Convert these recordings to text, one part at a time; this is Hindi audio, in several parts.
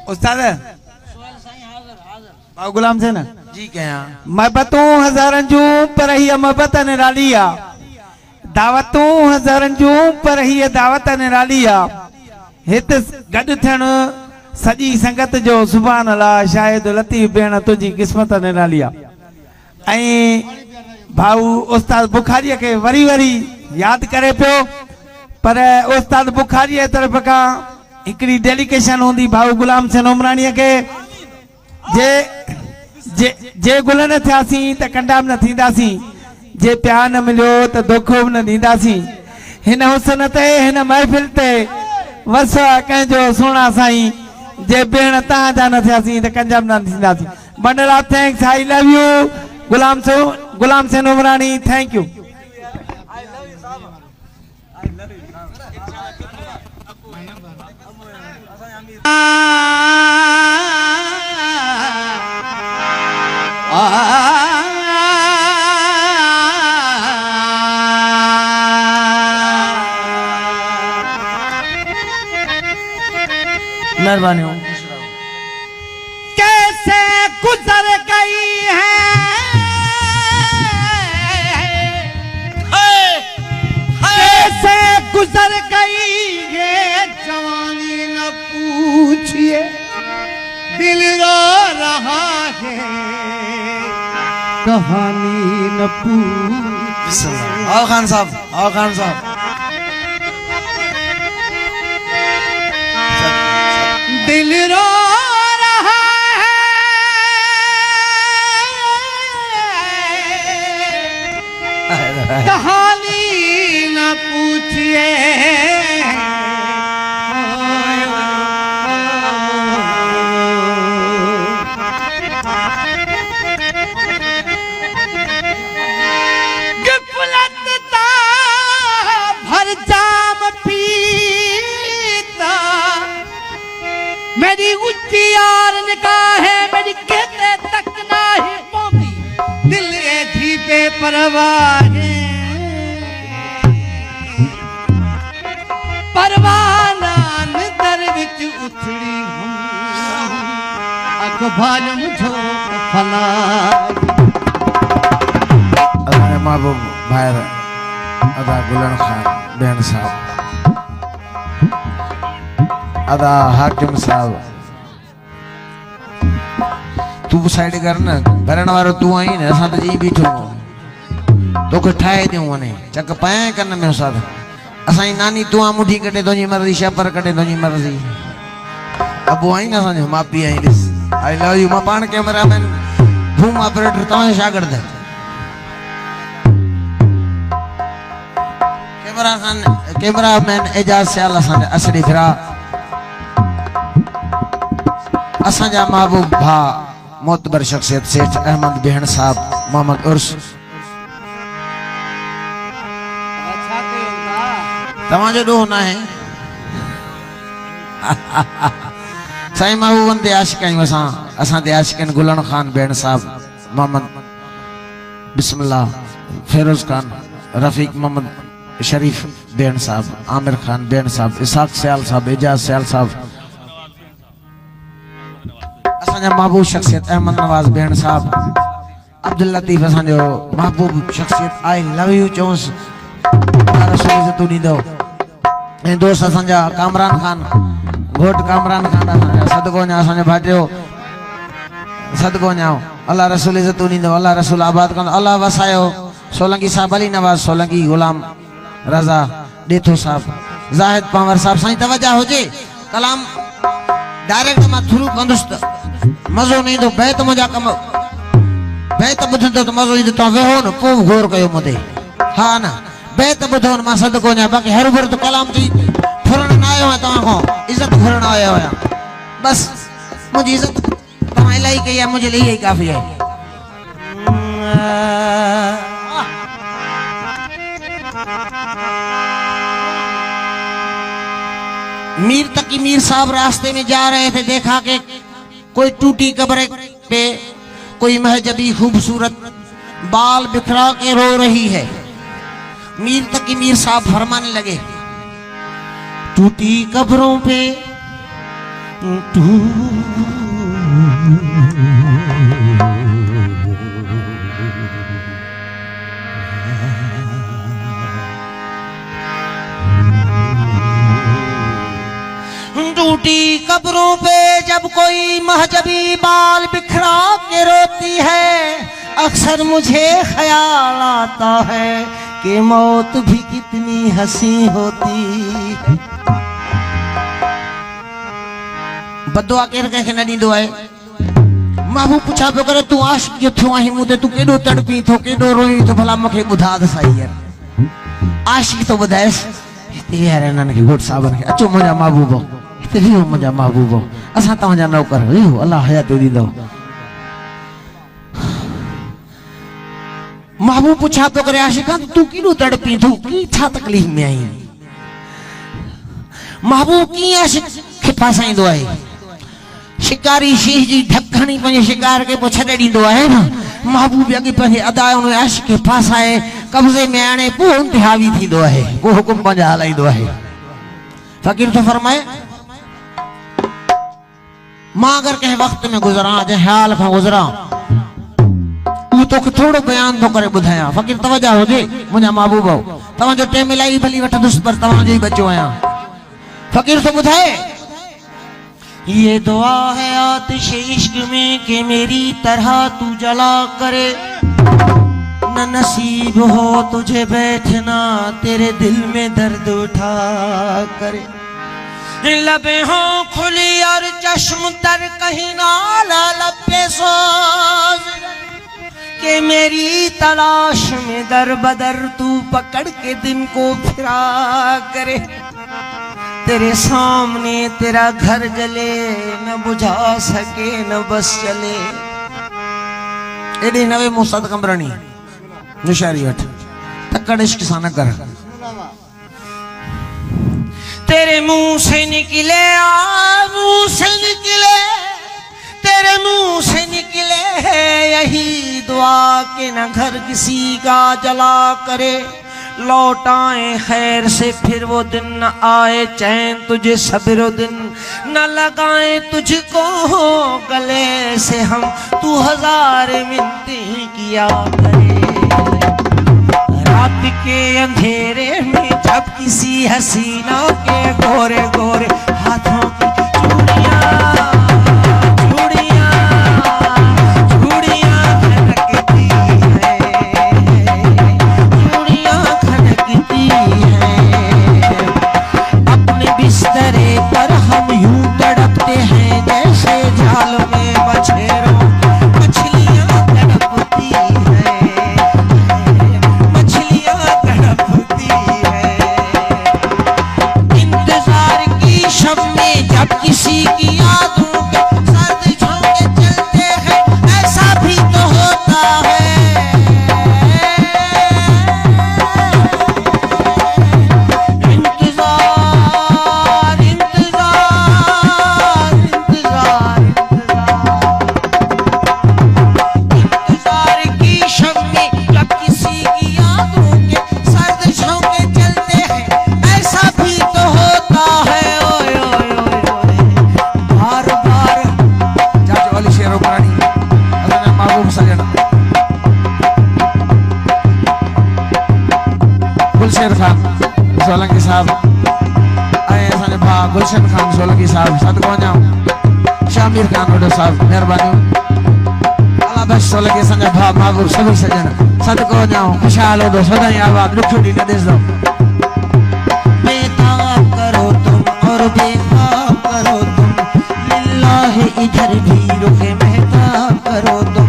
उस्ताद भाऊ गुलाम से ना जी क्या महबतूं हज़ारनि जूं पर हीअ महबत निराली आ दावतूं हज़ारनि जूं पर हीअ दावत निराली आ हिते गॾु थियण सॼी संगत जो सुभान अल्लाह शायद लतीफ़ भेण तुंहिंजी क़िस्मत निराली आ ऐं भाऊ उस्ताद बुखारीअ खे वरी वरी यादि करे पियो पर उस्ताद बुखारीअ जी तरफ़ खां हिकिड़ी डेलीकेशन हूंदी भाऊ गुलाम सिंह उमराणीअ खे जे गुल न थियासीं त कंडा न थींदासीं जे प्यार न मिलियो त धोखो बि न ॾींदासीं हिन हुसन ते हिन महफ़िल ते वस कंहिंजो सुहिणा साईं जे भेण तव्हांजा न थियासीं त कंजा बि न थींदासीं बंडला thanks I love you Ghulam Singh Umrani thank you मेहरबानी हो कैसे गुजर गई है कैसे गुजर गई ये जवानी न पूछिए दिल रो रहा है कहानी न पूछिए आओ खान साहब आओ खान साहब दिल रो रहा है कहानी न पूछिए गिफलत भर जाम पीता मेरी उच्ची यार निगाह है मेरी कहते तक ना ही पहुंची दिल ए थी बेपरवाह परवाना दर विच उछड़ी हम अखबार मुझो फला अरे महबूब भाई अदा गुलन खान बेन साहब अदा हाकिम साहब तू साइड कर न करण वारो तू आई न असां त जी बीठो तोखे ठाहे ॾियूं वञे चक पाए कन में उस्ताद असांजी नानी तू आ मुठी कटे तुंहिंजी मर्ज़ी शपर कटे तुंहिंजी मर्ज़ी अबू आई न असांजो माउ पीउ आई ॾिस आई लव यू मां पाण कैमरामैन धूम ऑपरेटर तव्हांजो शागिर्द कैमरामैन एजाज सियाल असांजा असली फिरा असांजा महबूब भा मोतबर शख्सियत सेठ अहमद बेहन साहब मोहम्मद उर्स तव्हांजो ॾोह न आहे साईं महबूबनि ते आशिक़ आहियूं असां ते आशिक़ आहिनि गुलन खान बेहन साहब मोहम्मद बिस्मिल्लाह फिरोज खान रफीक मोहम्मद शरीफ बेहन साहब आमिर खान बेहन साहब इसाक सियाल साहब एजाज सियाल साहब असांजा महबूब शख्सियत अहमद नवाज बेहन साहब अब्दुल लतीफ असांजो महबूब शख्सियत आई लव यू चौंस तू ॾींदो ऐं दोस्त असांजा कामरान खान घोट कामरान खान असांजा सदको वञा असांजो भाटियो सदको वञाओ अल्लाह रसूल इज़्ज़त ॾींदो अल्लाह रसूल आबाद कंदो अल्लाह वसायो सोलंकी साहब अली नवाज सोलंकी गुलाम रज़ा ॾेथो साहब ज़ाहिद पंवर साहब साईं तवज्जो हुजे कलाम डायरेक्ट मां थ्रू कंदुसि त मज़ो न ईंदो बैत मुंहिंजा कम बैत ॿुधंदो त मज़ो ईंदो तव्हां वेहो न पोइ गौर कयो मूं ते हा न बैत ॿुधो न मां सदको वञा बाक़ी हर भर त कलाम जी फुरण न आयो आहियां तव्हां खां इज़त घुरण आयो आहियां बसि मुंहिंजी इज़त तव्हां इलाही कई आहे मुंहिंजे लाइ इहा ई काफ़ी आहे मीर तकी मीर साहब रास्ते में जा रहे थे देखा कि कोई टूटी कब्र पे कोई महजबी खूबसूरत बाल बिखरा के रो रही है मीर तकी मीर साहब फरमाने लगे टूटी कब्रों पे टूटी कब्रों पे जब कोई महजबी बाल बिखरा के रोती है, अक्सर मुझे ख्याल आता है कि मौत भी कितनी हंसी होती। बदुआ केर कंहिंखे न ॾींदो आहे। महबूब पुछा पियो करे तूं आशिक़ जो थियो आहीं, मूं ते तूं केॾो तड़पी थो, केॾो रोई थो, भला मूंखे ॿुधा त सही यार। आशिक़ थो ॿुधाएसि हिते यार हिननि खे घोट साहिबनि खे, अचो मुंहिंजा महबूब, हिते विहो मुंहिंजा महबूब, असां तव्हांजा नौकर, विहो अलाह हयात ॾींदो। महबूब पुछा पियो करे आशिक़ा तूं केॾो तड़पी थो, की छा तकलीफ़ में आहीं? महबूब कीअं आशिक़ खे फासाईंदो आहे? शिकारी शींहं जी ढकणी पंहिंजे शिकार खे पोइ छॾे ॾींदो आहे न, महबूब अॻे पंहिंजे अदा उन आशिक़ खे फासाए कब्ज़े में आणे पोइ उन ते हावी थींदो आहे, पोइ हुकुम पंहिंजा हलाईंदो आहे। फ़क़ीर थो फरमाए मां अगरि कंहिं वक़्त में गुज़रां, जंहिं हाल खां गुज़रां, उहो तोखे थोरो बयान थो करे ॿुधायां। फ़क़ीर तवजा हुजे मुंहिंजा महबूब, तव्हांजो टाइम इलाही भली वठंदुसि पर तव्हांजो ई बचो आहियां। फ़क़ीर थो ॿुधाए ये दुआ है आतिश इश्क में कि मेरी तरह तू जला करे, न नसीब हो तुझे बैठना तेरे दिल में दर्द उठा करे। लबे हो खुली और चश्म तर कहीं ना लब पे सोज, कि मेरी तलाश में दर बदर तू पकड़ के दिन को फिरा करे। तेरे सामने तेरा घर जले, न बुझा सके न बस चले। एडी नवे मुसाद कमरणी निशारी वठ तकड़ इश्क सा न कर। तेरे मुंह से निकले मुंह से निकले, तेरे मुंह से निकले है यही दुआ कि न घर किसी का जला करे। लौटाए खैर से फिर वो दिन, न आए चैन तुझे सब्र दिन, न लगाए तुझको गले से हम, तू हजार मिन्नतें किया करे। रात के अंधेरे में जब किसी हसीना के गोरे गोरे हाथों की चूड़ियां पर हम यूं तड़पते हैं जैसे जाल में बछेरों मछलियां तड़पती है, मछलियां तड़पती है। इंतजार की शब में जब किसी की यादों के सर्द झोंके चलते हैं, ऐसा भी तो होता है। गुलशेर खान सोलंकी साहब ऐं असांजे भाउ गुलशन खान सोलंकी साहब, सदको वञां शामिर खान वॾो साहब, महिरबानी अला बस सोलंकी असांजा भाउ महबूब सभई सजण, सदको वञां ख़ुशहाल होदो सदाईं आबाद ॾुखियो ॾींहुं न ॾिसंदो। बेताब करो तुम और बेताब करो तुम, लिल्लाह इधर भी रुके महताब करो तुम।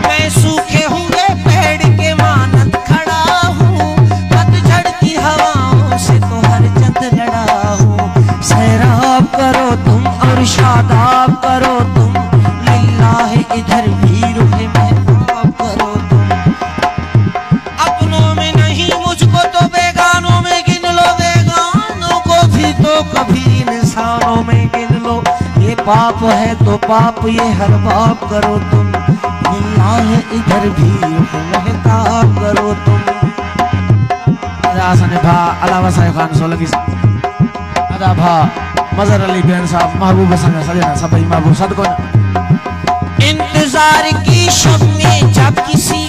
मैं सूखे हुए पेड़ के मानत खड़ा हूँ, पतझड़ की हवाओं से तो हर चंद लड़ा हूँ। सैराब करो तुम और शादाब करो तुम, लिल्लाह इधर भी रुके महताब करो तुम। अपनों में नहीं मुझको तो बेगानों में गिन लो, बेगानों को भी तो कभी इंसानों में गिन लो। ये पाप है तो पाप ये हर बाप करो तुम, लिल्लाह इधर भी रुके महताब करो तुम। असांजे भाउ अलावा साहिब खान सोलंकी दादा भा मजर अली भेण साहब महबूब असांजा सजना सभई महबूब सदको इंतजार की शब में जब किसी